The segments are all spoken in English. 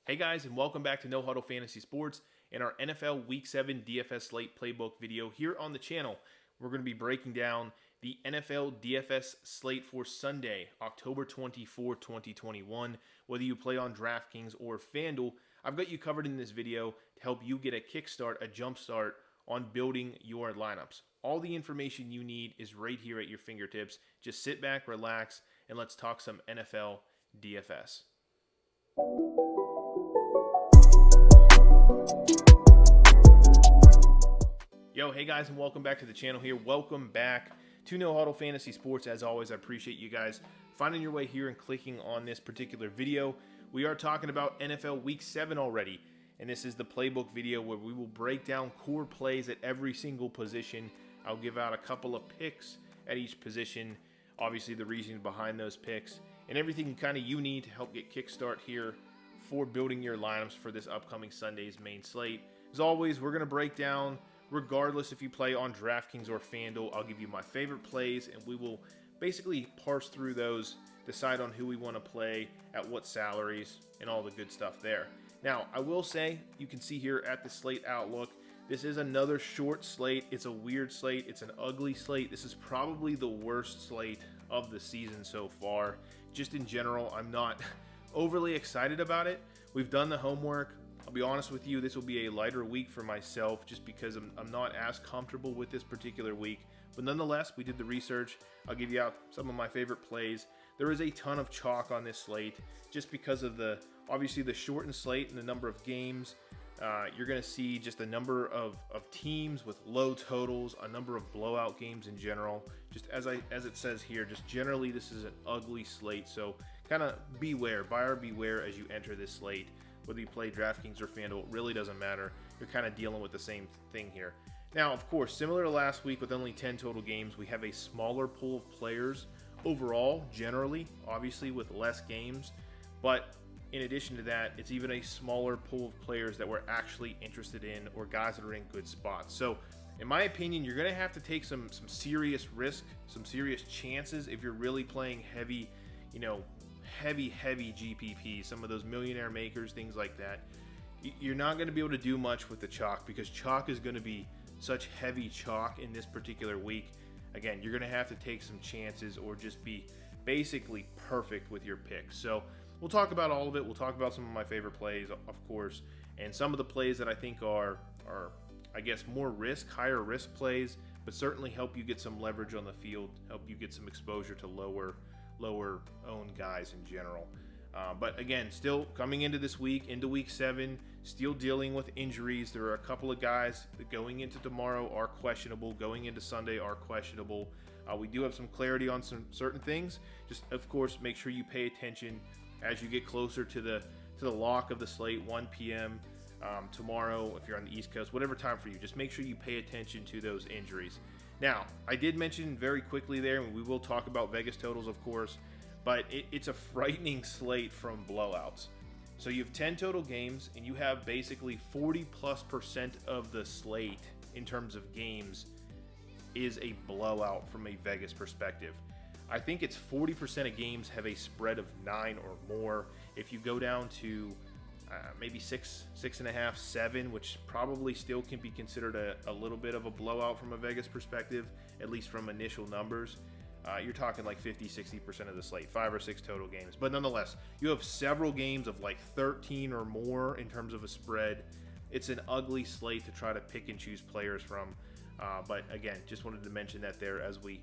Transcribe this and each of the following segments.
Hey guys, and welcome back to No Huddle Fantasy Sports and our NFL Week 7 DFS Slate Playbook video here on the channel. We're going to be breaking down the NFL DFS slate for Sunday, October 24, 2021. Whether you play on DraftKings or FanDuel, I've got you covered in this video to help you get a kickstart, a jump start on building your lineups. All the information you need is right here at your fingertips. Just sit back, relax, and let's talk some NFL DFS. Yo, hey guys, and welcome back to the channel here. Welcome back to No Huddle Fantasy Sports. As always, I appreciate you guys finding your way here and clicking on this particular video. We are talking about NFL Week 7 already, and this is the playbook video where we will break down core plays at every single position. I'll give out a couple of picks at each position, obviously the reasoning behind those picks, and everything kind of you need to help get kickstart here for building your lineups for this upcoming Sunday's main slate. As always, we're going to break down, regardless if you play on DraftKings or FanDuel, I'll give you my favorite plays, and we will basically parse through those, decide on who we want to play, at what salaries, and all the good stuff there. Now, I will say, you can see here at the Slate Outlook, this is another short slate. It's a weird slate. It's an ugly slate. This is probably the worst slate of the season so far. Just in general, I'm not overly excited about it. We've done the homework. I'll be honest with you, this will be a lighter week for myself just because I'm not as comfortable with this particular week. But nonetheless, we did the research. I'll give you out some of my favorite plays. There is a ton of chalk on this slate just because of obviously the shortened slate and the number of games. You're going to see just a number of teams with low totals, a number of blowout games in general. Just as it says here, just generally this is an ugly slate. So kind of beware, buyer beware as you enter this slate. Whether you play DraftKings or FanDuel, it really doesn't matter. You're kind of dealing with the same thing here. Now, of course, similar to last week with only 10 total games, we have a smaller pool of players overall, generally, obviously with less games. But in addition to that, it's even a smaller pool of players that we're actually interested in or guys that are in good spots. So, in my opinion, you're going to have to take some serious risk, some serious chances if you're really playing heavy, heavy GPP, some of those millionaire makers, things like that. You're not going to be able to do much with the chalk because chalk is going to be such heavy chalk in this particular week. Again, you're going to have to take some chances or just be basically perfect with your picks. So we'll talk about all of it. We'll talk about some of my favorite plays, of course, and some of the plays that I think are I guess, higher risk plays, but certainly help you get some leverage on the field, help you get some exposure to lower owned guys in general. But again, still coming into this week, into week 7, still dealing with injuries. There are a couple of guys that going into tomorrow are questionable, going into Sunday are questionable. We do have some clarity on some certain things. Just, of course, make sure you pay attention as you get closer to the lock of the slate, 1 p.m. Tomorrow, if you're on the East Coast, whatever time for you. Just make sure you pay attention to those injuries. Now, I did mention very quickly there, and we will talk about Vegas totals, of course, but it's a frightening slate from blowouts. So you have 10 total games, and you have basically 40+% of the slate in terms of games is a blowout from a Vegas perspective. I think it's 40% of games have a spread of 9 or more. If you go down to maybe 6.5, 7, which probably still can be considered a little bit of a blowout from a Vegas perspective, at least from initial numbers. You're talking like 50-60% of the slate, 5 or 6 total games. But nonetheless, you have several games of like 13 or more in terms of a spread. It's an ugly slate to try to pick and choose players from. But again, just wanted to mention that there as we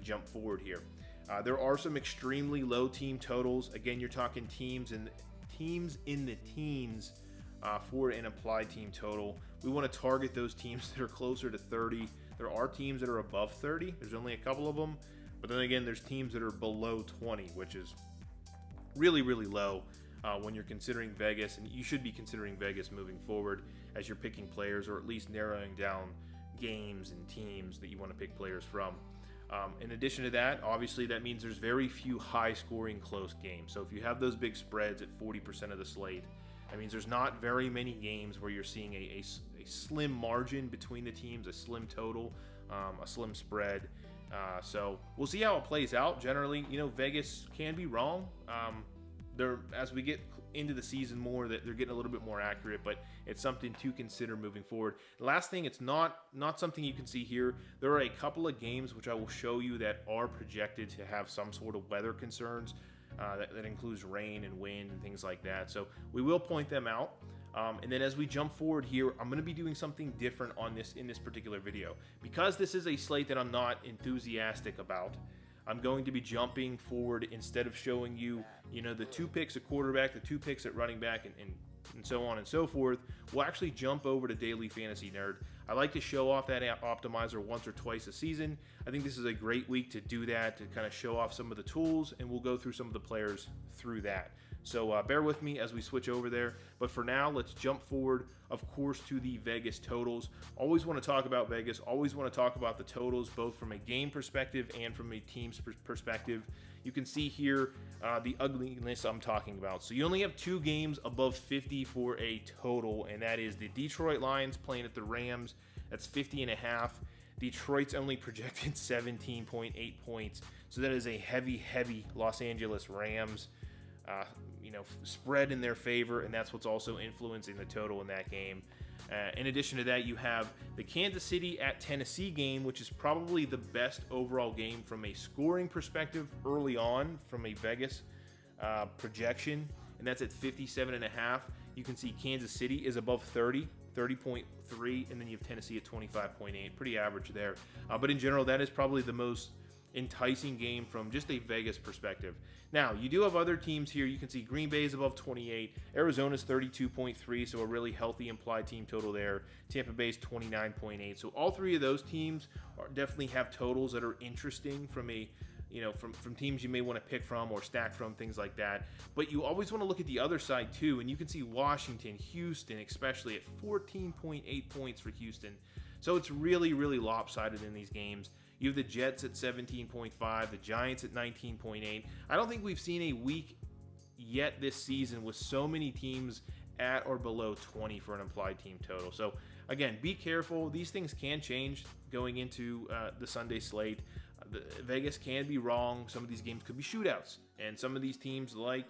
jump forward here. There are some extremely low team totals. Again, you're talking teams in the teens for an applied team total. We want to target those teams that are closer to 30. There are teams that are above 30. There's only a couple of them. But then again, there's teams that are below 20, which is really, really low when you're considering Vegas. And you should be considering Vegas moving forward as you're picking players, or at least narrowing down games and teams that you want to pick players from. In addition to that, obviously that means there's very few high-scoring close games. So if you have those big spreads at 40% of the slate, that means there's not very many games where you're seeing a slim margin between the teams, a slim total, a slim spread. So we'll see how it plays out. Generally, Vegas can be wrong. as we get into the season more, that they're getting a little bit more accurate, but it's something to consider moving forward. The last thing, it's not something you can see here. There are a couple of games which I will show you that are projected to have some sort of weather concerns. That includes rain and wind and things like that. So we will point them out. And then as we jump forward here, I'm going to be doing something different in this particular video. Because this is a slate that I'm not enthusiastic about, I'm going to be jumping forward instead of showing you, the 2 picks at quarterback, the 2 picks at running back, and so on and so forth. We'll actually jump over to Daily Fantasy Nerd. I like to show off that optimizer once or twice a season. I think this is a great week to do that, to kind of show off some of the tools, and we'll go through some of the players through that. So bear with me as we switch over there. But for now, let's jump forward, of course, to the Vegas totals. Always want to talk about Vegas. Always want to talk about the totals, both from a game perspective and from a team's perspective. You can see here the ugliness I'm talking about. So you only have 2 games above 50 for a total, and that is the Detroit Lions playing at the Rams. That's 50.5. Detroit's only projected 17.8 points. So that is a heavy Los Angeles Rams spread in their favor, and that's what's also influencing the total in that game. In addition to that, you have the Kansas City at Tennessee game, which is probably the best overall game from a scoring perspective early on from a Vegas projection, and that's at 57.5. You can see Kansas City is above 30.3, and then you have Tennessee at 25.8. Pretty average there. But in general, that is probably the most enticing game from just a Vegas perspective. Now, you do have other teams here. You can see Green Bay is above 28. Arizona's 32.3, so a really healthy implied team total there. Tampa Bay's 29.8. So all 3 of those teams definitely have totals that are interesting from a from teams you may want to pick from or stack from, things like that. But you always want to look at the other side too, and you can see Washington, Houston, especially at 14.8 points for Houston. So it's really lopsided in these games. You have the Jets at 17.5, the Giants at 19.8. I don't think we've seen a week yet this season with so many teams at or below 20 for an implied team total. So again, be careful. These things can change going into the Sunday slate. Vegas can be wrong. Some of these games could be shootouts, and some of these teams like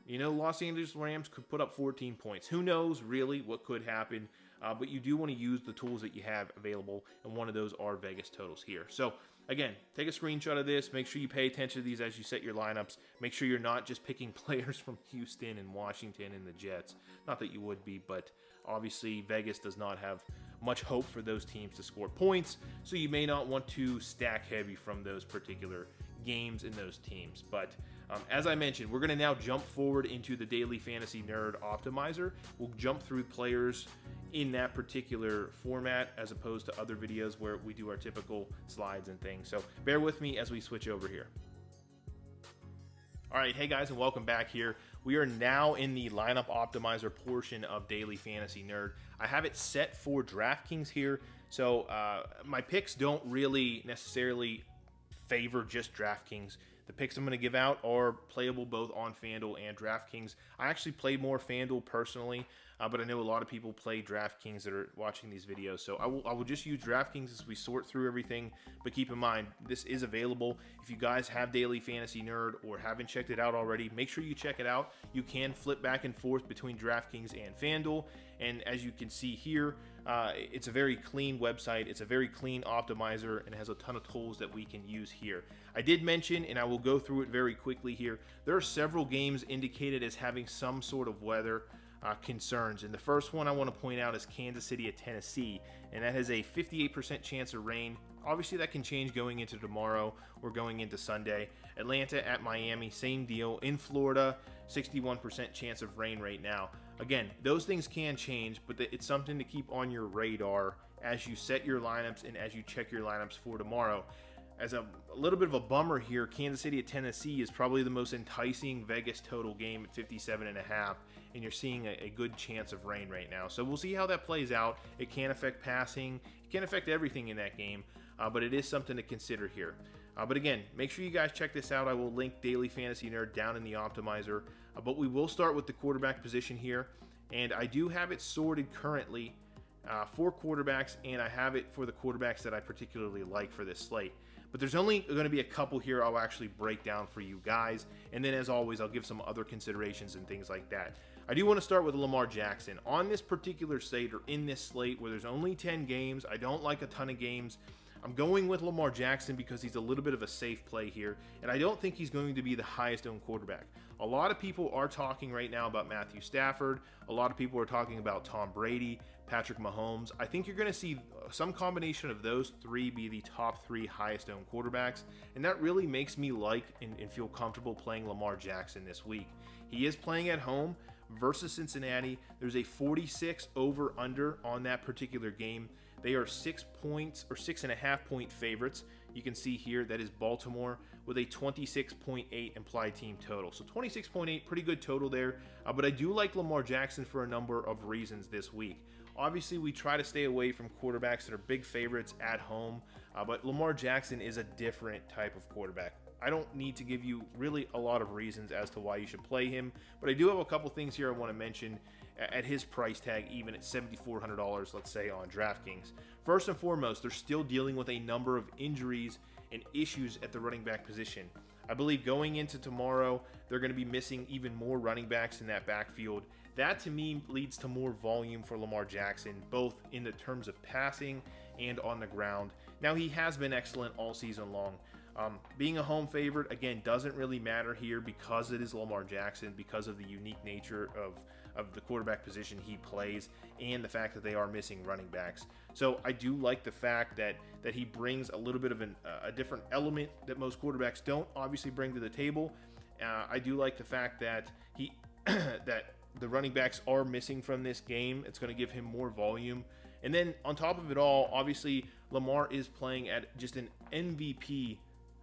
Los Angeles Rams could put up 14 points. Who knows really what could happen? But you do want to use the tools that you have available, and one of those are Vegas totals here. So again, take a screenshot of this. Make sure you pay attention to these as you set your lineups. Make sure you're not just picking players from Houston and Washington and the Jets. Not that you would be, but obviously Vegas does not have much hope for those teams to score points, so you may not want to stack heavy from those particular games in those teams. But as I mentioned, we're going to now jump forward into the Daily Fantasy Nerd Optimizer. We'll jump through players in that particular format as opposed to other videos where we do our typical slides and things. So bear with me as we switch over here. All right, hey guys, and welcome back here. We are now in the lineup optimizer portion of Daily Fantasy Nerd. I have it set for DraftKings here, so my picks don't really necessarily favor just DraftKings. The picks I'm going to give out are playable both on FanDuel and DraftKings. I actually play more FanDuel personally, but I know a lot of people play DraftKings that are watching these videos. So I will just use DraftKings as we sort through everything. But keep in mind, this is available. If you guys have Daily Fantasy Nerd or haven't checked it out already, make sure you check it out. You can flip back and forth between DraftKings and FanDuel. And as you can see here, it's a very clean website. It's a very clean optimizer and has a ton of tools that we can use here. I did mention, and I will go through it very quickly here, there are several games indicated as having some sort of weather concerns. And the first one I want to point out is Kansas City at Tennessee, and that has a 58% chance of rain. Obviously, that can change going into tomorrow or going into Sunday. Atlanta at Miami, same deal. In Florida, 61% chance of rain right now. Again, those things can change, but it's something to keep on your radar as you set your lineups and as you check your lineups for tomorrow. As a little bit of a bummer here, Kansas City at Tennessee is probably the most enticing Vegas total game at 57.5, and you're seeing a good chance of rain right now. So we'll see how that plays out. It can affect passing. It can affect everything in that game, but it is something to consider here. But again, make sure you guys check this out. I will link Daily Fantasy Nerd down in the optimizer. But we will start with the quarterback position here, and I do have it sorted currently for quarterbacks, and I have it for the quarterbacks that I particularly like for this slate. but there's only going to be a couple here I'll actually break down for you guys. And then as always, I'll give some other considerations and things like that. I do want to start with Lamar Jackson. On this particular slate, or in this slate where there's only 10 games, I don't like a ton of games. I'm going with Lamar Jackson because he's a little bit of a safe play here, and I don't think he's going to be the highest owned quarterback. A lot of people are talking right now about Matthew Stafford. A lot of people are talking about Tom Brady, Patrick Mahomes. I think you're going to see some combination of those three be the top 3 highest owned quarterbacks, and that really makes me like and feel comfortable playing Lamar Jackson this week. He is playing at home versus Cincinnati. There's a 46 over under on that particular game. They are 6 points or 6.5 point favorites. You can see here that is Baltimore with a 26.8 implied team total. So 26.8, pretty good total there. But I do like Lamar Jackson for a number of reasons this week. Obviously, we try to stay away from quarterbacks that are big favorites at home, but Lamar Jackson is a different type of quarterback. I don't need to give you really a lot of reasons as to why you should play him, but I do have a couple things here I want to mention at his price tag, even at $7,400, let's say, on DraftKings. First and foremost, they're still dealing with a number of injuries and issues at the running back position. I believe going into tomorrow, they're going to be missing even more running backs in that backfield. That, to me, leads to more volume for Lamar Jackson, both in the terms of passing and on the ground. Now, he has been excellent all season long. Being a home favorite, again, doesn't really matter here because it is Lamar Jackson, because of the unique nature of the quarterback position he plays and the fact that they are missing running backs. So I do like the fact that he brings a little bit of a different element that most quarterbacks don't obviously bring to the table. I do like the fact that that the running backs are missing from this game. It's going to give him more volume. And then on top of it all, obviously Lamar is playing at just an MVP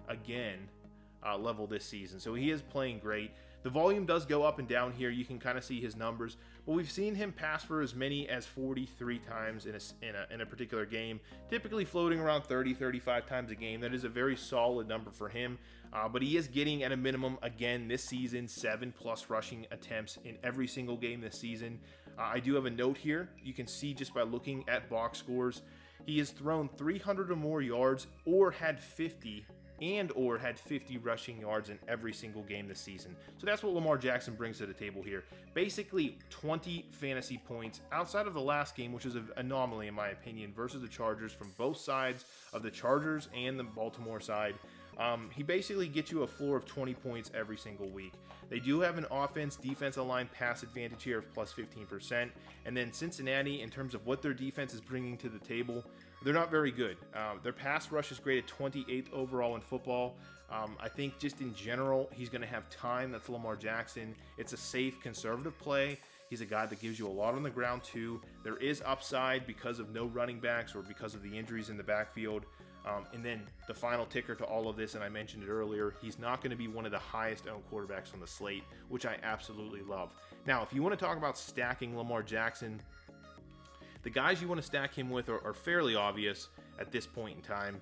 again level this season, so he is playing great. The volume does go up and down here. You can kind of see his numbers, but we've seen him pass for as many as 43 times in a particular game, typically floating around 30-35 times a game. That is a very solid number for him, but he is getting at a minimum again this season 7+ rushing attempts in every single game this season. I do have a note here. You can see just by looking at box scores, he has thrown 300 or more yards or had 50 rushing yards in every single game this season. So that's what Lamar Jackson brings to the table here. Basically 20 fantasy points outside of the last game, which is an anomaly in my opinion, versus the Chargers from both sides of the Chargers and the Baltimore side. He basically gets you a floor of 20 points every single week. They do have an offense-defensive line pass advantage here of plus 15%. And then Cincinnati, in terms of what their defense is bringing to the table, they're not very good. Their pass rush is graded 28th overall in football. I think just in general, he's going to have time. That's Lamar Jackson. It's a safe, conservative play. He's a guy that gives you a lot on the ground too. There is upside because of no running backs or because of the injuries in the backfield. And then the final ticker to all of this, and I mentioned it earlier, he's not going to be one of the highest owned quarterbacks on the slate, which I absolutely love. Now, if you want to talk about stacking Lamar Jackson, the guys you want to stack him with are fairly obvious at this point in time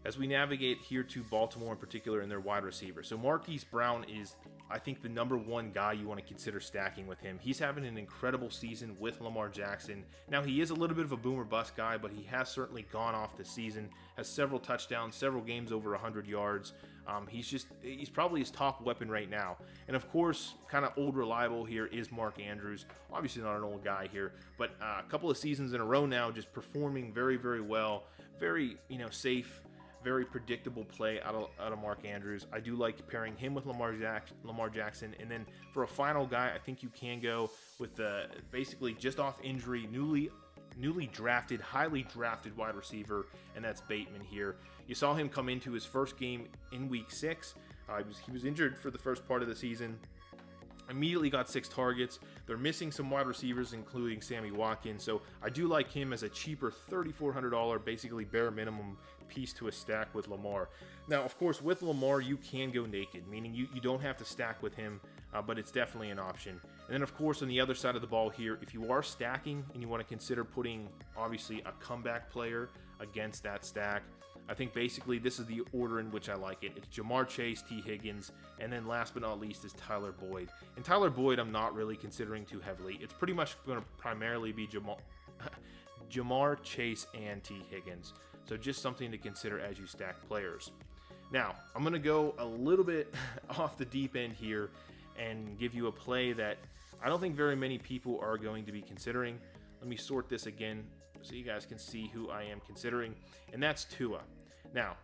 as we navigate here to Baltimore in particular and their wide receiver. So Marquise Brown is, I think, the number one guy you want to consider stacking with him. He's having an incredible season with Lamar Jackson. Now, he is a little bit of a boomer bust guy, but he has certainly gone off this season, has several touchdowns, several games over 100 yards. He's probably his top weapon right now. And of course, kind of old reliable here is Mark Andrews. Obviously not an old guy here, but a couple of seasons in a row now just performing very, very well. Very, safe, very predictable play out of Mark Andrews. I do like pairing him with Lamar Jackson. And then for a final guy, I think you can go with the basically just off injury, newly drafted, highly drafted wide receiver, and that's Bateman here. You saw him come into his first game in week 6. He was injured for the first part of the season. Immediately got 6 targets. They're missing some wide receivers, including Sammy Watkins. So I do like him as a cheaper $3,400, basically bare minimum piece to a stack with Lamar. Now, of course, with Lamar, you can go naked, meaning you don't have to stack with him, but it's definitely an option. And then, of course, on the other side of the ball here, if you are stacking and you want to consider putting, obviously, a comeback player against that stack, I think basically this is the order in which I like it. It's Jamar Chase, T. Higgins, and then last but not least is Tyler Boyd. And Tyler Boyd I'm not really considering too heavily. It's pretty much going to primarily be Jamar Chase and T. Higgins. So just something to consider as you stack players. Now, I'm going to go a little bit off the deep end here and give you a play that I don't think very many people are going to be considering. Let me sort this again so you guys can see who I am considering, and that's Tua. Now,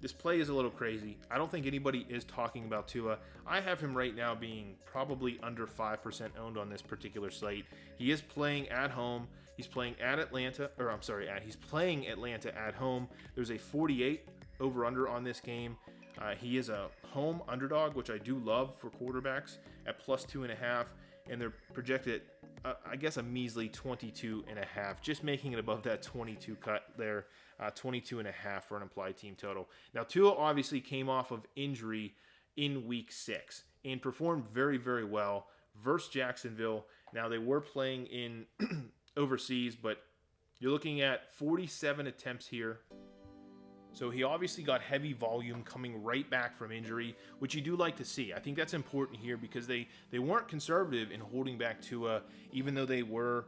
this play is a little crazy. I don't think anybody is talking about Tua. I have him right now being probably under 5% owned on this particular slate. He is playing at home. He's playing at Atlanta, or I'm sorry, he's playing Atlanta at home. There's a 48 over-under on this game. He is a home underdog, which I do love for quarterbacks, at plus 2.5, and they're projected, I guess, a measly 22.5, just making it above that 22 cut there, 22.5 for an implied team total. Now, Tua obviously came off of injury in week 6 and performed very, very well versus Jacksonville. Now, they were playing in overseas, but you're looking at 47 attempts here. So he obviously got heavy volume coming right back from injury, which you do like to see. I think that's important here because they weren't conservative in holding back Tua, even though they were,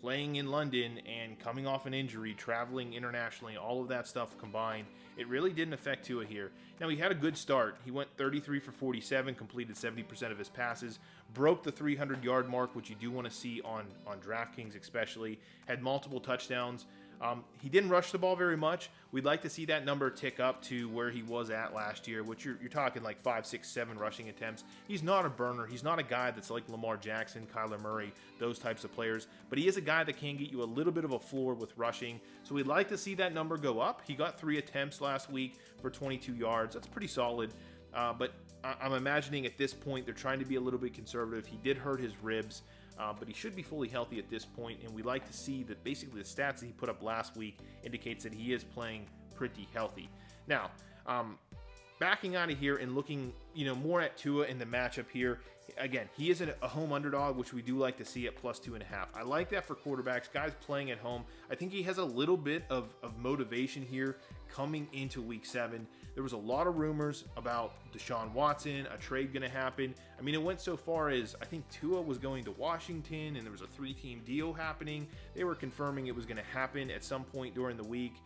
playing in London and coming off an injury, traveling internationally, all of that stuff combined. It really didn't affect Tua here. Now, he had a good start. He went 33 for 47, completed 70% of his passes, broke the 300-yard mark, which you do want to see on DraftKings especially, had multiple touchdowns. He didn't rush the ball very much. We'd like to see that number tick up to where he was at last year, which you're talking like 5, 6, 7 rushing attempts. He's not a burner. He's not a guy that's like Lamar Jackson, Kyler Murray, those types of players. But he is a guy that can get you a little bit of a floor with rushing. So we'd like to see that number go up. He got 3 attempts last week for 22 yards. That's pretty solid. But I'm imagining at this point they're trying to be a little bit conservative. He did hurt his ribs. But he should be fully healthy at this point, and we like to see that basically the stats that he put up last week indicates that he is playing pretty healthy. Now, backing out of here and looking, more at Tua in the matchup here. Again, he is a home underdog, which we do like to see at plus 2.5. I like that for quarterbacks, guys playing at home. I think he has a little bit of motivation here coming into week 7. There was a lot of rumors about Deshaun Watson, a trade going to happen. I mean, it went so far as I think Tua was going to Washington, and there was a 3-team deal happening. They were confirming it was going to happen at some point during the week,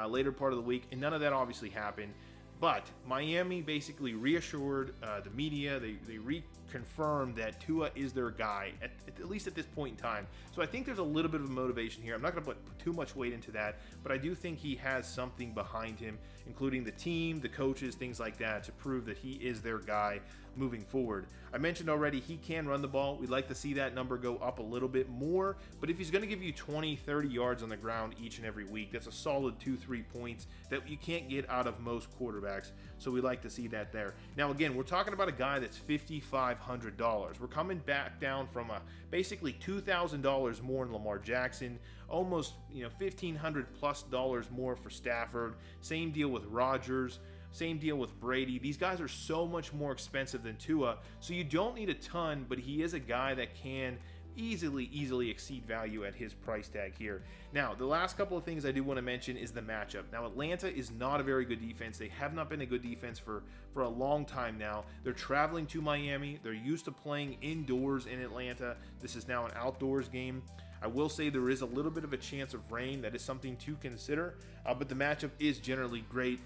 later part of the week, and none of that obviously happened. But Miami basically reassured the media. They reconfirmed that Tua is their guy, at least at this point in time. So I think there's a little bit of a motivation here. I'm not going to put too much weight into that, but I do think he has something behind him, including the team, the coaches, things like that, to prove that he is their guy moving forward. I mentioned already he can run the ball. We'd like to see that number go up a little bit more, but if he's going to give you 20, 30 yards on the ground each and every week, that's a solid 2-3 points that you can't get out of most quarterbacks, so we like to see that there. Now again, we're talking about a guy that's $5,500. We're coming back down from basically $2,000 more in Lamar Jackson, almost $1,500 plus more for Stafford. Same deal with Rodgers. Same deal with Brady. These guys are so much more expensive than Tua, so you don't need a ton, but he is a guy that can easily exceed value at his price tag here. Now, the last couple of things I do want to mention is the matchup. Now, Atlanta is not a very good defense. They have not been a good defense for a long time now. They're traveling to Miami. They're used to playing indoors in Atlanta. This is now an outdoors game. I will say there is a little bit of a chance of rain. That is something to consider, but the matchup is generally great.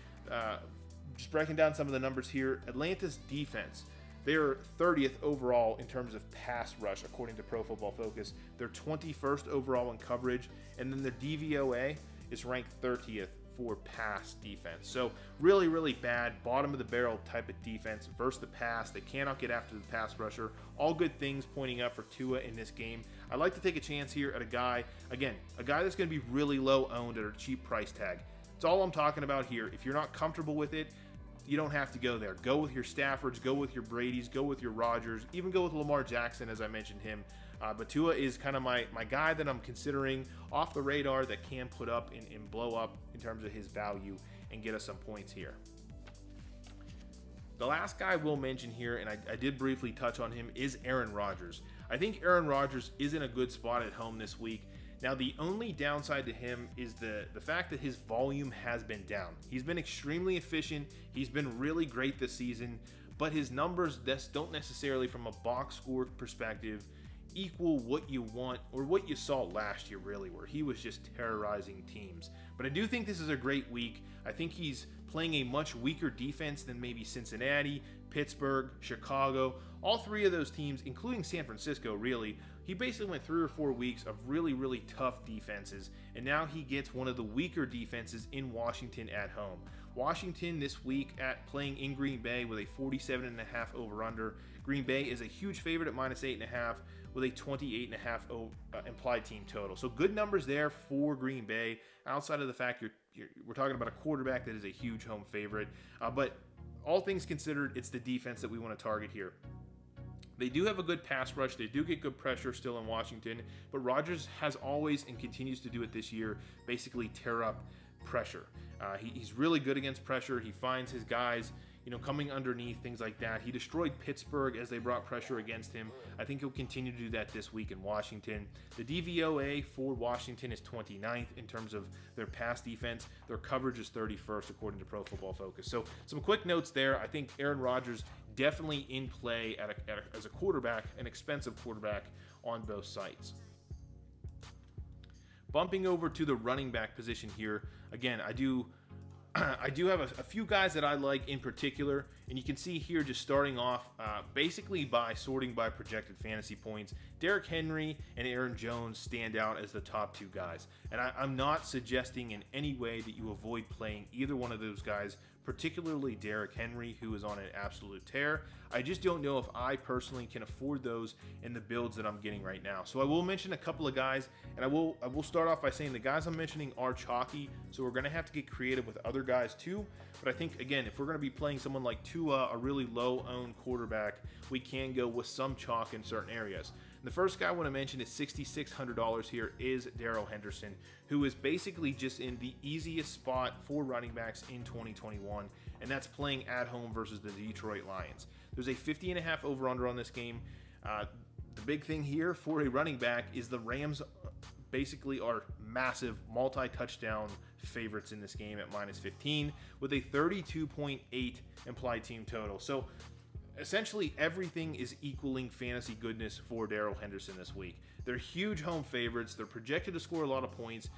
Just breaking down some of the numbers here, Atlanta's defense, they're 30th overall in terms of pass rush, according to Pro Football Focus. They're 21st overall in coverage, and then their DVOA is ranked 30th for pass defense. So really bad, bottom of the barrel type of defense versus the pass. They cannot get after the pass rusher. All good things pointing up for Tua in this game. I like to take a chance here at a guy that's going to be really low owned at a cheap price tag. That's all I'm talking about here. If you're not comfortable with it, you don't have to go there. Go with your Staffords, go with your Bradys, go with your Rodgers, even go with Lamar Jackson, as I mentioned him. But Tua is kind of my guy that I'm considering off the radar that can put up and blow up in terms of his value and get us some points here. The last guy I will mention here, and I did briefly touch on him, is Aaron Rodgers. I think Aaron Rodgers is in a good spot at home this week. Now, the only downside to him is the fact that his volume has been down. He's been extremely efficient. He's been really great this season, but his numbers don't necessarily, from a box score perspective, equal what you want or what you saw last year, really, where he was just terrorizing teams. But I do think this is a great week. I think he's playing a much weaker defense than maybe Cincinnati, Pittsburgh, Chicago, all three of those teams, including San Francisco, really. He basically went 3 or 4 weeks of really, really tough defenses, and now he gets one of the weaker defenses in Washington at home. Washington this week at playing in Green Bay with a 47.5 over-under. Green Bay is a huge favorite at -8.5 with a 28.5 implied team total. So good numbers there for Green Bay, outside of the fact we're talking about a quarterback that is a huge home favorite. But all things considered, it's the defense that we want to target here. They do have a good pass rush. They do get good pressure still in Washington, but Rodgers has always and continues to do it this year, basically tear up pressure. He's really good against pressure. He finds his guys, coming underneath, things like that. He destroyed Pittsburgh as they brought pressure against him. I think he'll continue to do that this week in Washington. The DVOA for Washington is 29th in terms of their pass defense. Their coverage is 31st according to Pro Football Focus. So some quick notes there. I think Aaron Rodgers definitely in play as a quarterback, an expensive quarterback on both sites. Bumping over to the running back position here, again, I do have a few guys that I like in particular, and you can see here just starting off basically by sorting by projected fantasy points. Derrick Henry and Aaron Jones stand out as the top 2 guys, and I'm not suggesting in any way that you avoid playing either one of those guys, particularly Derrick Henry, who is on an absolute tear. I just don't know if I personally can afford those in the builds that I'm getting right now. So I will mention a couple of guys, and I will start off by saying the guys I'm mentioning are chalky, so we're going to have to get creative with other guys too. But I think, again, if we're going to be playing someone like Tua, a really low-owned quarterback, we can go with some chalk in certain areas. The first guy I want to mention is $6,600 here is Darrell Henderson, who is basically just in the easiest spot for running backs in 2021, and that's playing at home versus the Detroit Lions. There's a 50.5 over-under on this game. The big thing here for a running back is the Rams basically are massive multi-touchdown favorites in this game at -15 with a 32.8 implied team total. So essentially everything is equaling fantasy goodness for Darrell Henderson this week. They're huge home favorites. They're projected to score a lot of points.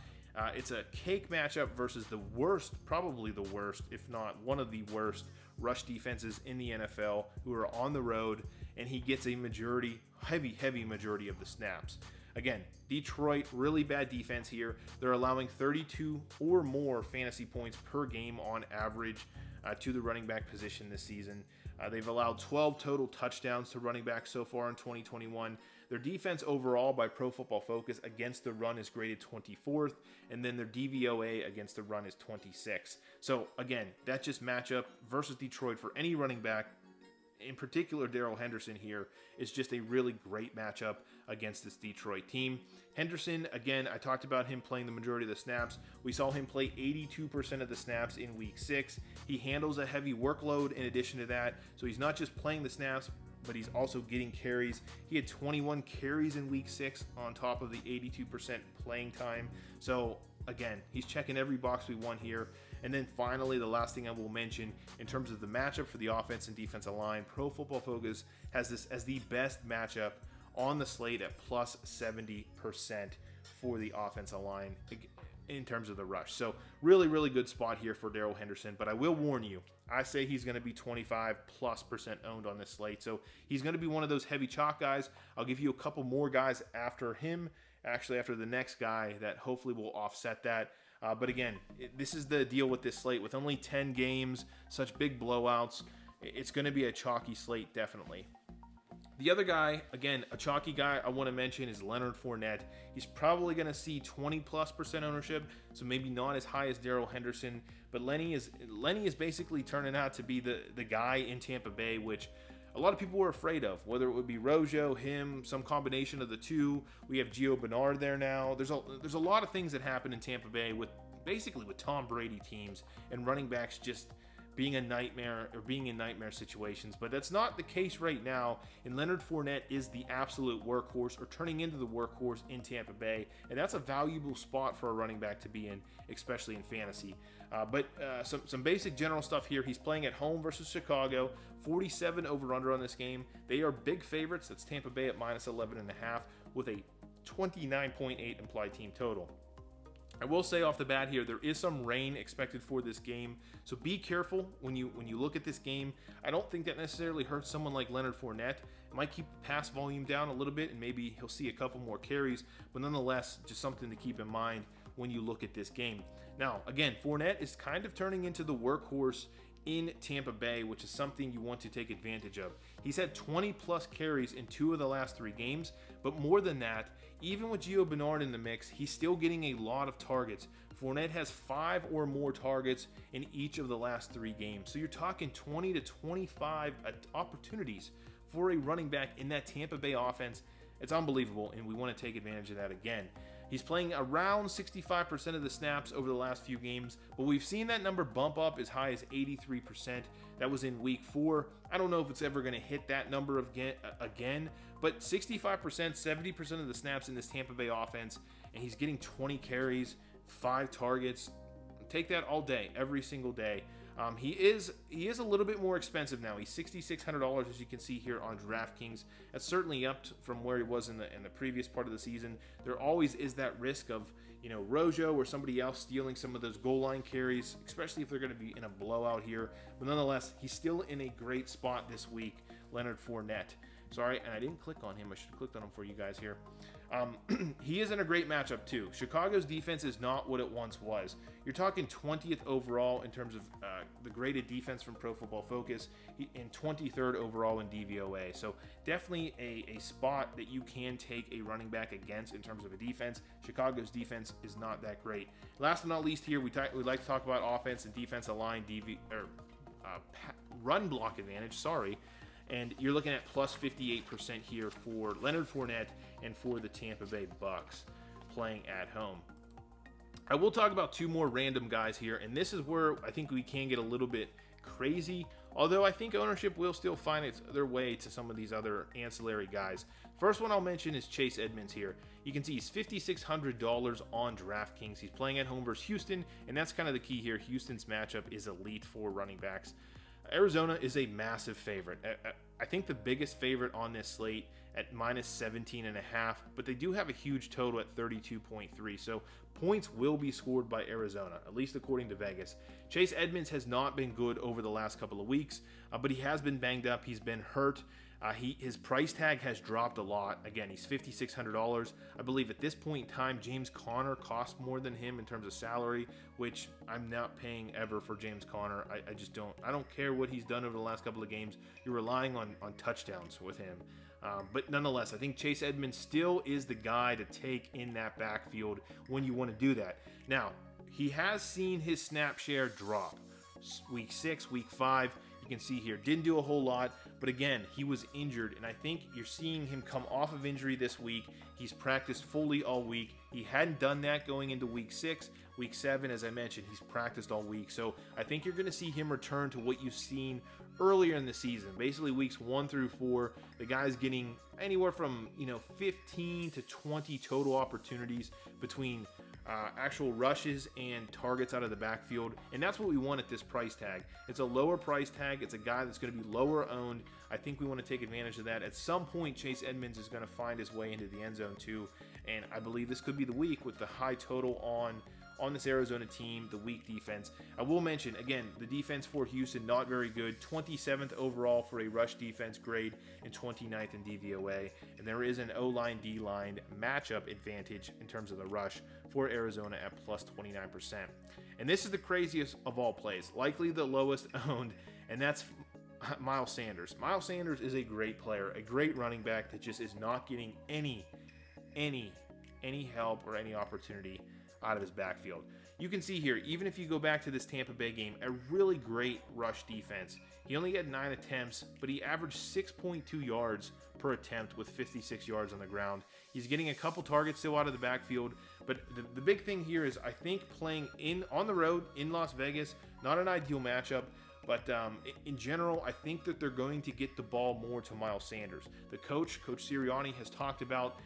It's a cake matchup versus the worst, probably the worst, if not one of the worst rush defenses in the NFL, who are on the road, and he gets a heavy majority of the snaps. Again, Detroit, really bad defense here. They're allowing 32 or more fantasy points per game on average to the running back position this season. They've allowed 12 total touchdowns to running backs so far in 2021. Their defense overall by Pro Football Focus against the run is graded 24th, and then their DVOA against the run is 26th. So again, that just matchup versus Detroit for any running back, in particular Darrell Henderson here, is just a really great matchup against this Detroit team. Henderson, again, I talked about him playing the majority of the snaps. We saw him play 82% of the snaps in week 6. He handles a heavy workload in addition to that, so he's not just playing the snaps, but he's also getting carries. He had 21 carries in week 6 on top of the 82% playing time. So again, he's checking every box we want here. And then finally, the last thing I will mention in terms of the matchup for the offense and defensive line, Pro Football Focus has this as the best matchup on the slate at plus 70% for the offensive line in terms of the rush. So really good spot here for Darrell Henderson, but I will warn you, I say he's going to be 25+% owned on this slate. So he's going to be one of those heavy chalk guys. I'll give you a couple more guys after him, actually after the next guy, that hopefully will offset that. But again, this is the deal with this slate. With only 10 games, such big blowouts, it's going to be a chalky slate, definitely. The other guy, again, a chalky guy I want to mention is Leonard Fournette. He's probably going to see 20+% ownership, so maybe not as high as Darrell Henderson. But Lenny is basically turning out to be the guy in Tampa Bay, which a lot of people were afraid of, whether it would be Rojo, him, some combination of the two. We have Gio Bernard there now. There's a lot of things that happen in Tampa Bay with Tom Brady teams and running backs just being a nightmare or being in nightmare situations, but that's not the case right now. And Leonard Fournette is the absolute workhorse, or turning into the workhorse in Tampa Bay, and that's a valuable spot for a running back to be in, especially in fantasy. But some basic general stuff here. He's playing at home versus Chicago. 47 over/under on this game. They are big favorites. That's Tampa Bay at -11.5 with a 29.8 implied team total. I will say off the bat here, there is some rain expected for this game, so be careful when you look at this game. I don't think that necessarily hurts someone like Leonard Fournette. It might keep the pass volume down a little bit, and maybe he'll see a couple more carries, but nonetheless, just something to keep in mind when you look at this game. Now, again, Fournette is kind of turning into the workhorse in Tampa Bay, which is something you want to take advantage of. He's had 20 plus carries in 2 of the last 3 games, but more than that, even with Gio Bernard in the mix, he's still getting a lot of targets. Fournette has 5 or more targets in each of the last 3 games. So you're talking 20 to 25 opportunities for a running back in that Tampa Bay offense. It's unbelievable, and we want to take advantage of that again. He's playing around 65% of the snaps over the last few games, but we've seen that number bump up as high as 83%. That was in week 4. I don't know if it's ever going to hit that number again, but 65%, 70% of the snaps in this Tampa Bay offense, and he's getting 20 carries, 5 targets. Take that all day, every single day. He is a little bit more expensive now. He's $6,600, as you can see here on DraftKings. That's certainly up from where he was in the previous part of the season. There always is that risk of, Rojo or somebody else stealing some of those goal line carries, especially if they're going to be in a blowout here. But nonetheless, he's still in a great spot this week, Leonard Fournette. Sorry, and I didn't click on him. I should have clicked on him for you guys here. He is in a great matchup too. Chicago's defense is not what it once was. You're talking 20th overall in terms of the graded defense from Pro Football Focus, and 23rd overall in DVOA. So definitely a spot that you can take a running back against in terms of a defense. Chicago's defense is not that great. Last but not least here, we'd like to talk about offense and defensive line run block advantage. Sorry. And you're looking at plus 58% here for Leonard Fournette and for the Tampa Bay Bucks playing at home. I will talk about 2 more random guys here, and this is where I think we can get a little bit crazy, although I think ownership will still find their way to some of these other ancillary guys. First one I'll mention is Chase Edmonds here. You can see he's $5,600 on DraftKings. He's playing at home versus Houston, and that's kind of the key here. Houston's matchup is elite for running backs. Arizona is a massive favorite. I think the biggest favorite on this slate at -17.5, but they do have a huge total at 32.3. So points will be scored by Arizona, at least according to Vegas. Chase Edmonds has not been good over the last couple of weeks, but he has been banged up. He's been hurt. His price tag has dropped a lot. Again, he's $5,600. I believe at this point in time, James Conner costs more than him in terms of salary, which I'm not paying ever for James Conner. I just don't. I don't care what he's done over the last couple of games. You're relying on touchdowns with him. But nonetheless, I think Chase Edmonds still is the guy to take in that backfield when you want to do that. Now, he has seen his snap share drop. Week 6, week 5. You can see here, didn't do a whole lot, but again, he was injured, and I think you're seeing him come off of injury this week. He's practiced fully all week. He hadn't done that going into week 6. Week 7, as I mentioned, he's practiced all week. So I think you're going to see him return to what you've seen earlier in the season. Basically, weeks 1 through 4, the guy's getting anywhere from 15 to 20 total opportunities between actual rushes and targets out of the backfield, and that's what we want at this price tag. It's a lower price tag. It's a guy that's going to be lower owned. I think we want to take advantage of that. At some point, Chase Edmonds is going to find his way into the end zone too, and I believe this could be the week with the high total on this Arizona team, the weak defense. I will mention, again, the defense for Houston, not very good. 27th overall for a rush defense grade and 29th in DVOA. And there is an O-line, D-line matchup advantage in terms of the rush for Arizona at plus 29%. And this is the craziest of all plays, likely the lowest owned, and that's Miles Sanders. Miles Sanders is a great player, a great running back that just is not getting any help or any opportunity out of his backfield. You can see here, even if you go back to this Tampa Bay game, a really great rush defense. He only had 9 attempts, but he averaged 6.2 yards per attempt with 56 yards on the ground. He's getting a couple targets still out of the backfield, but the big thing here is I think playing on the road in Las Vegas, not an ideal matchup, But in general, I think that they're going to get the ball more to Miles Sanders. The Coach Sirianni, has talked about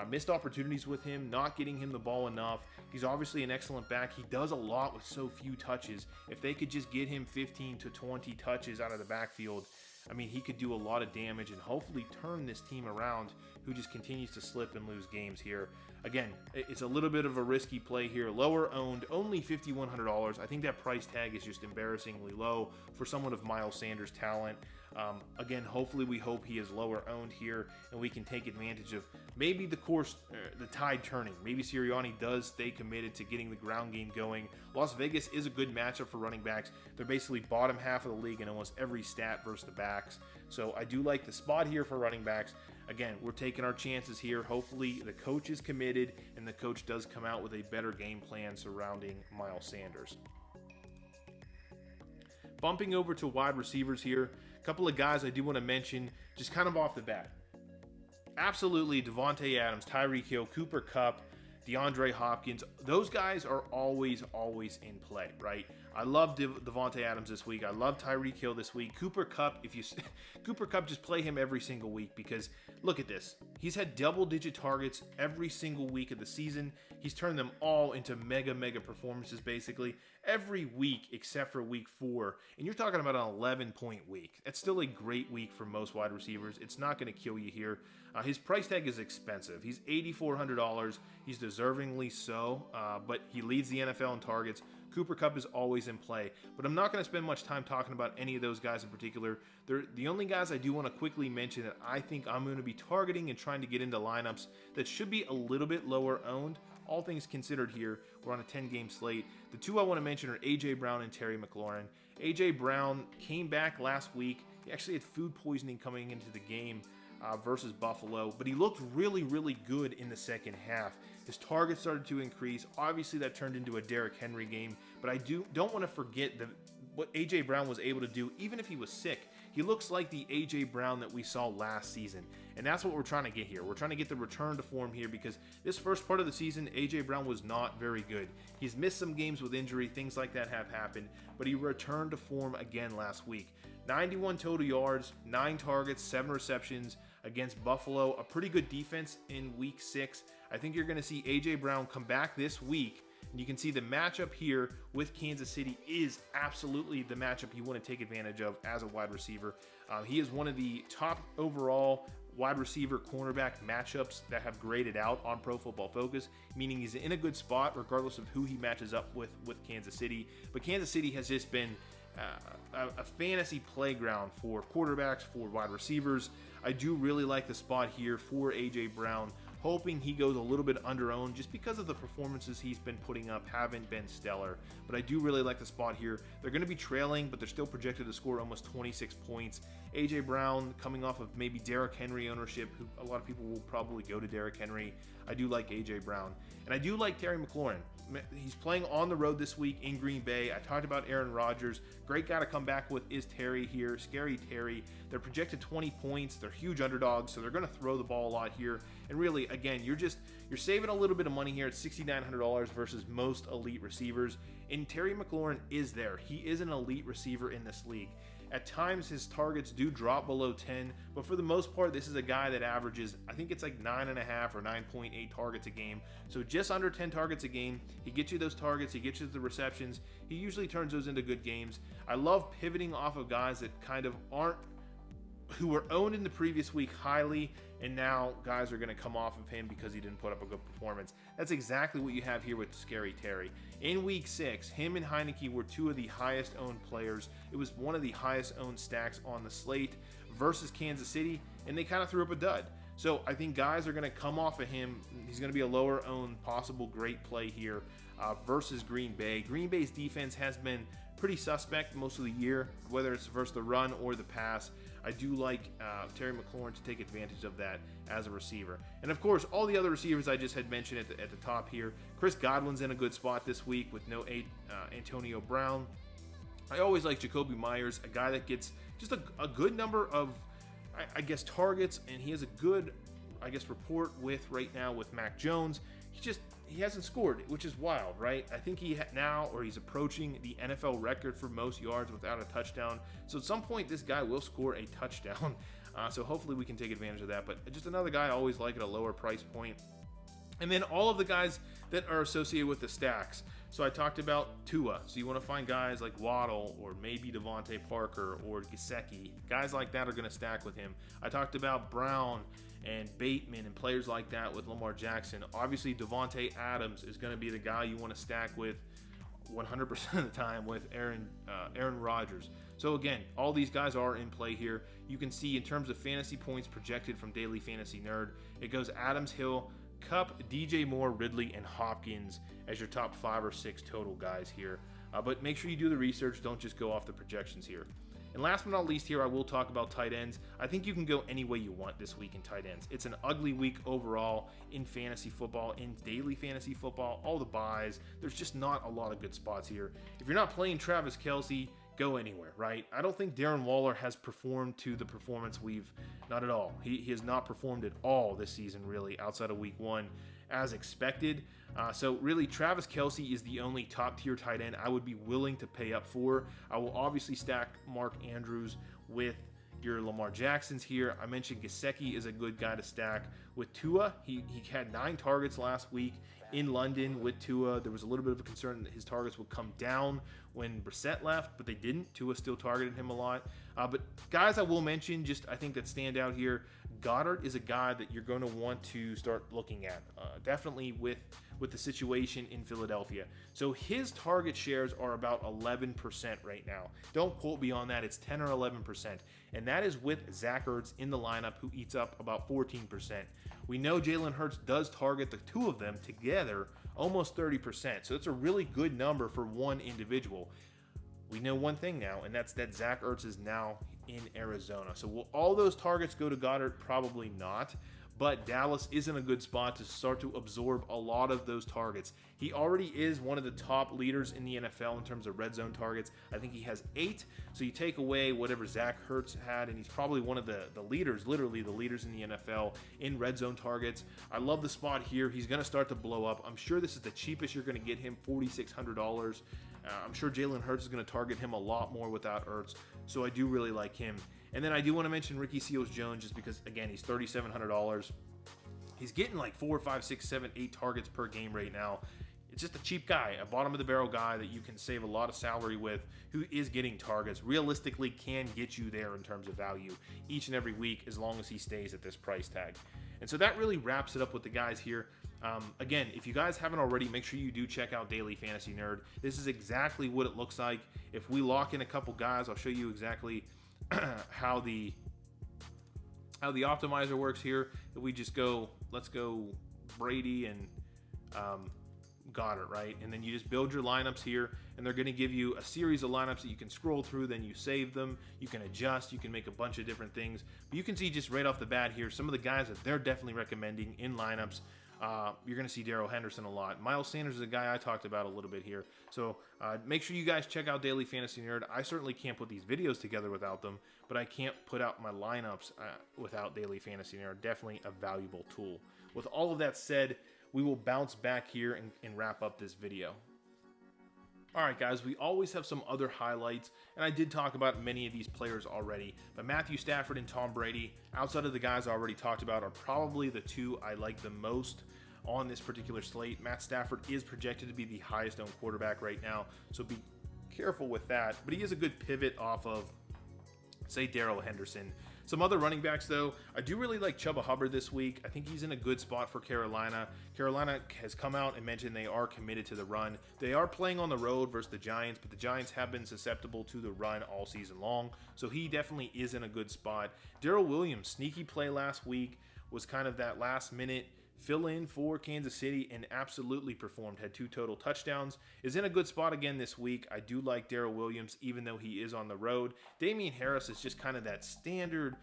missed opportunities with him, not getting him the ball enough. He's obviously an excellent back. He does a lot with so few touches. If they could just get him 15 to 20 touches out of the backfield, I mean, he could do a lot of damage and hopefully turn this team around, who just continues to slip and lose games here. Again, it's a little bit of a risky play here. Lower owned, only $5,100. I think that price tag is just embarrassingly low for someone of Miles Sanders' talent. Again, hopefully we hope he is lower owned here and we can take advantage of maybe the tide turning. Maybe Sirianni does stay committed to getting the ground game going. Las Vegas is a good matchup for running backs. They're basically bottom half of the league in almost every stat versus the backs. So I do like the spot here for running backs. Again, we're taking our chances here. Hopefully the coach is committed and the coach does come out with a better game plan surrounding Miles Sanders. Bumping over to wide receivers here. A couple of guys I do want to mention just kind of off the bat. Absolutely, Davante Adams, Tyreek Hill, Cooper Kupp, DeAndre Hopkins. Those guys are always in play, right? I love Davante Adams this week. I love Tyreek Hill this week. Cooper Kupp, Cooper Kupp, just play him every single week, because look at this. He's had double-digit targets every single week of the season. He's turned them all into mega performances, basically, every week except for week 4. And you're talking about an 11-point week. That's still a great week for most wide receivers. It's not going to kill you here. His price tag is expensive. He's $8,400. He's deservingly so, but he leads the NFL in targets. Cooper Kupp is always in play, but I'm not going to spend much time talking about any of those guys in particular. They're the only guys I do want to quickly mention that I think I'm going to be targeting and trying to get into lineups that should be a little bit lower owned. All things considered here, we're on a 10-game slate. The two I want to mention are A.J. Brown and Terry McLaurin. A.J. Brown came back last week. He actually had food poisoning coming into the game versus Buffalo, but he looked really good in the second half. His targets started to increase. Obviously, that turned into a Derrick Henry game, but I don't want to forget that what A.J. Brown was able to do, even if he was sick. He looks like the A.J. Brown that we saw last season, and that's what we're trying to get here. We're trying to get the return to form here, because this first part of the season, A.J. Brown was not very good. He's missed some games with injury, things like that have happened, but he returned to form again last week. 91 total yards, 9 targets, 7 receptions against Buffalo, a pretty good defense in week 6. I think you're going to see A.J. Brown come back this week, and you can see the matchup here with Kansas City is absolutely the matchup you want to take advantage of as a wide receiver. He is one of the top overall wide receiver cornerback matchups that have graded out on Pro Football Focus, meaning he's in a good spot regardless of who he matches up with Kansas City. But Kansas City has just been a fantasy playground for quarterbacks, for wide receivers. I do really like the spot here for A.J. Brown, hoping he goes a little bit under-owned just because of the performances he's been putting up haven't been stellar. But I do really like the spot here. They're going to be trailing, but they're still projected to score almost 26 points. A.J. Brown coming off of maybe Derrick Henry ownership, who a lot of people will probably go to Derrick Henry. I do like A.J. Brown. And I do like Terry McLaurin. He's playing on the road this week in Green Bay. I talked about Aaron Rodgers. Great guy to come back with is Terry here. Scary Terry. They're projected 20 points. They're huge underdogs, so they're going to throw the ball a lot here. And really, again, you're saving a little bit of money here at $6,900 versus most elite receivers. And Terry McLaurin is there. He is an elite receiver in this league. At times, his targets do drop below 10, but for the most part, this is a guy that averages, I think it's like 9.5 or 9.8 targets a game. So just under 10 targets a game. He gets you those targets. He gets you the receptions. He usually turns those into good games. I love pivoting off of guys that kind of who were owned in the previous week highly, and now guys are going to come off of him because he didn't put up a good performance. That's exactly what you have here with Scary Terry. In week 6, him and Heineke were two of the highest owned players. It was one of the highest owned stacks on the slate versus Kansas City, and they kind of threw up a dud. So I think guys are going to come off of him. He's going to be a lower owned possible great play here versus Green Bay. Green Bay's defense has been pretty suspect most of the year, whether it's versus the run or the pass. I do like Terry McLaurin to take advantage of that as a receiver. And of course, all the other receivers I just had mentioned at the top here. Chris Godwin's in a good spot this week with no Antonio Brown. I always like Jacoby Myers, a guy that gets just a good number of, I guess, targets, and he has a good report with right now with Mac Jones. He hasn't scored, which is wild, right? I think he's approaching the NFL record for most yards without a touchdown. So at some point, this guy will score a touchdown. So hopefully we can take advantage of that. But just another guy I always like at a lower price point. And then all of the guys that are associated with the stacks. So I talked about Tua. So you want to find guys like Waddle or maybe Devontae Parker or Gesicki. Guys like that are going to stack with him. I talked about Brown and Bateman and players like that with Lamar Jackson. Obviously, Devontae Adams is going to be the guy you want to stack with 100% of the time with Aaron Rodgers. So again, all these guys are in play here. You can see in terms of fantasy points projected from Daily Fantasy Nerd, it goes Adams, Hill, Kupp, DJ Moore, Ridley, and Hopkins as your top 5 or 6 total guys here. But make sure you do the research. Don't just go off the projections here. And last but not least here, I will talk about tight ends. I think you can go any way you want this week in tight ends. It's an ugly week overall in fantasy football, in daily fantasy football, all the buys. There's just not a lot of good spots here. If you're not playing Travis Kelce, go anywhere, right? I don't think Darren Waller has performed to the performance not at all. He has not performed at all this season, really, outside of week 1 as expected. So really, Travis Kelce is the only top-tier tight end I would be willing to pay up for. I will obviously stack Mark Andrews with your Lamar Jacksons here. I mentioned Gesicki is a good guy to stack with Tua. He had 9 targets last week in London with Tua. There was a little bit of a concern that his targets would come down when Brissett left, but they didn't. Tua still targeted him a lot. But guys I will mention, I think that stand out here, Goddard is a guy that you're going to want to start looking at, definitely with the situation in Philadelphia. So his target shares are about 11% right now. Don't quote me on that. It's 10 or 11%. And that is with Zach Ertz in the lineup, who eats up about 14%. We know Jalen Hurts does target the two of them together almost 30%. So it's a really good number for one individual. We know one thing now, and that's that Zach Ertz is now in Arizona. So will all those targets go to Goddard? Probably not. But Dallas is in a good spot to start to absorb a lot of those targets. He already is one of the top leaders in the NFL in terms of red zone targets. I think he has 8. So you take away whatever Zach Ertz had, and he's probably one of the leaders, literally the leaders in the NFL in red zone targets. I love the spot here. He's going to start to blow up. I'm sure this is the cheapest you're going to get him, $4,600. I'm sure Jalen Hurts is going to target him a lot more without Ertz. So I do really like him. And then I do want to mention Ricky Seals-Jones just because, again, he's $3,700. He's getting like 4, 5, 6, 7, 8 targets per game right now. It's just a cheap guy, a bottom-of-the-barrel guy that you can save a lot of salary with, who is getting targets, realistically can get you there in terms of value each and every week as long as he stays at this price tag. And so that really wraps it up with the guys here. Again, if you guys haven't already, make sure you do check out Daily Fantasy Nerd. This is exactly what it looks like. If we lock in a couple guys, I'll show you exactly how the optimizer works here. If we just go, let's go Brady and Goddard, right? And then you just build your lineups here, and they're going to give you a series of lineups that you can scroll through, then you save them, you can adjust, you can make a bunch of different things. But you can see just right off the bat here, some of the guys that they're definitely recommending in lineups. You're going to see Darrell Henderson a lot. Miles Sanders is a guy I talked about a little bit here. So make sure you guys check out Daily Fantasy Nerd. I certainly can't put these videos together without them, but I can't put out my lineups without Daily Fantasy Nerd. Definitely a valuable tool. With all of that said, we will bounce back here and wrap up this video. All right, guys, we always have some other highlights, and I did talk about many of these players already, but Matthew Stafford and Tom Brady, outside of the guys I already talked about, are probably the two I like the most on this particular slate. Matt Stafford is projected to be the highest owned quarterback right now, so be careful with that, but he is a good pivot off of, say, Darrell Henderson. Some other running backs, though, I do really like Chuba Hubbard this week. I think he's in a good spot for Carolina. Carolina has come out and mentioned they are committed to the run. They are playing on the road versus the Giants, but the Giants have been susceptible to the run all season long, so he definitely is in a good spot. Darrell Williams, sneaky play last week, was kind of that last-minute fill in for Kansas City and absolutely performed, had 2 total touchdowns, is in a good spot again this week. I do like Darrell Williams, even though he is on the road. Damian Harris is just kind of that standard,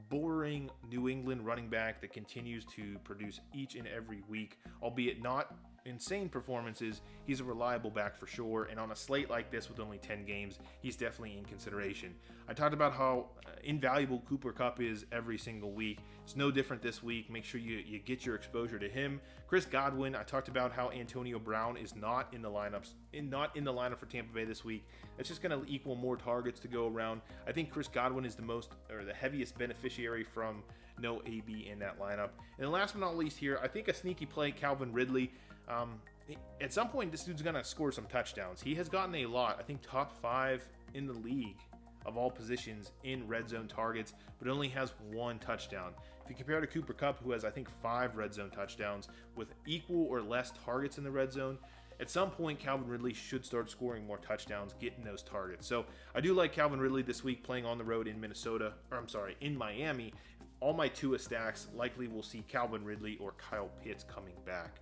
boring New England running back that continues to produce each and every week, albeit not insane performances, he's a reliable back for sure. And on a slate like this with only 10 games, he's definitely in consideration. I talked about how invaluable Cooper Kupp is every single week. It's no different this week. Make sure you get your exposure to him. Chris Godwin, I talked about how Antonio Brown is not in the lineup for Tampa Bay this week. That's just going to equal more targets to go around. I think Chris Godwin is the heaviest beneficiary from no AB in that lineup. And last but not least here, I think a sneaky play, Calvin Ridley. At some point, this dude's going to score some touchdowns. He has gotten a lot, I think top 5 in the league of all positions in red zone targets, but only has 1 touchdown. If you compare to Cooper Kupp, who has, I think, 5 red zone touchdowns with equal or less targets in the red zone, at some point, Calvin Ridley should start scoring more touchdowns, getting those targets. So I do like Calvin Ridley this week playing on the road in in Miami. All my Tua stacks likely will see Calvin Ridley or Kyle Pitts coming back.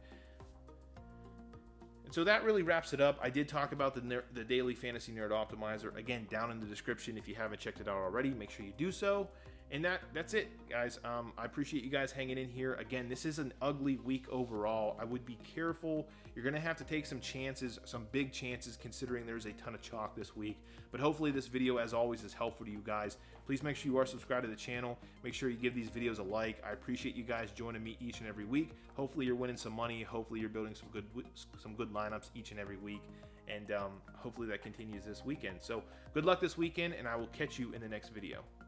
And so that really wraps it up. I did talk about the Daily Fantasy Nerd Optimizer. Again, down in the description if you haven't checked it out already. Make sure you do so. And that's it, guys. I appreciate you guys hanging in here. Again, this is an ugly week overall. I would be careful. You're going to have to take some chances, some big chances, considering there's a ton of chalk this week. But hopefully this video, as always, is helpful to you guys. Please make sure you are subscribed to the channel. Make sure you give these videos a like. I appreciate you guys joining me each and every week. Hopefully you're winning some money. Hopefully you're building some good lineups each and every week. And hopefully that continues this weekend. So good luck this weekend, and I will catch you in the next video.